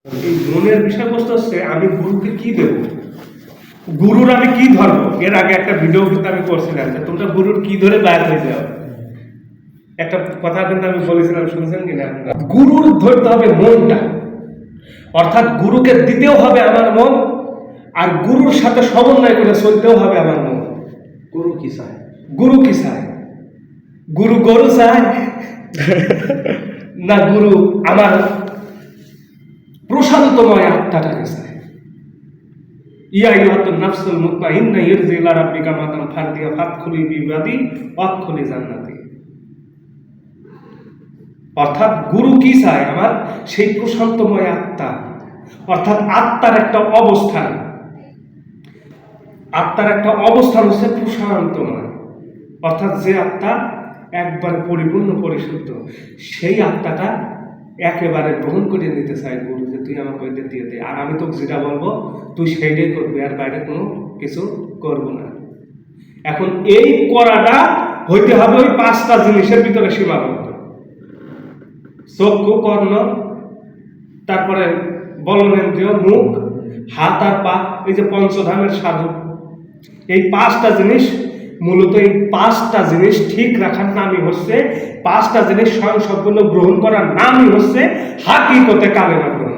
এই মনের বিষয়বস্তু হচ্ছে আমি গুরুকে কি দেব, গুরুর আমি কি ধরবো। এর আগে একটা ভিডিও কিন্তু আমি করছিলাম যে তোমরা গুরুর কি ধরে বাইর হয়ে যাও, একটা কথা কিন্তু আমি বলেছিলাম, শুনছেন কিনা? গুরুর ধরতে হবে মনটা, অর্থাৎ গুরুকে দিতেও হবে আমার মন, আর গুরুর সাথে সমন্বয় করে চলতেও হবে আমার মন। গুরু কি চায়? গুরু কি চায়? গুরু গরু চায় না গুরু আমার প্রশান্তময় আত্মাটাকে চায়। ইয়া আইয়ুহান নাফসুল মুতমাইন্নাহ ইরজি ইলা রাব্বিকা মাতান ফারদিয়া ফাদখুলি বিবাদি ওয়াদখুলি জান্নাতি। অর্থাৎ গুরু কি চায়? আমার সেই প্রশান্তময় আত্মা, অর্থাৎ আত্মার একটা অবস্থান, আত্মার একটা অবস্থান হচ্ছে প্রশান্তময়, অর্থাৎ যে আত্মা একবারে পরিপূর্ণ পরিশুদ্ধ, সেই আত্মাটা একেবারে গ্রহণ করে নিতে চায় গুরু, যে তুই আমাকে ওইটা দিয়ে দে, আর আমি তোকে যেটা বলবো তুই সেইটাই করবি, আর বাইরে কোনো কিছু করবো না। এখন এই করাটা হইতে হবে ওই পাঁচটা জিনিসের ভিতরে সীমাবদ্ধ: চক্ষু, কর্ণ, তারপরে বলনেন্দ্রিয়, মুখ, হাত আর পা, এই যে পঞ্চধামের সাধু, এই পাঁচটা জিনিস, মূলত এই পাঁচটা জিনিস ঠিক রাখার নামই হচ্ছে, পাঁচটা জিনিস স্বয়ং সম্পূর্ণ গ্রহণ করার নামই হচ্ছে হাকিকতে কালেমা গ্রহণ।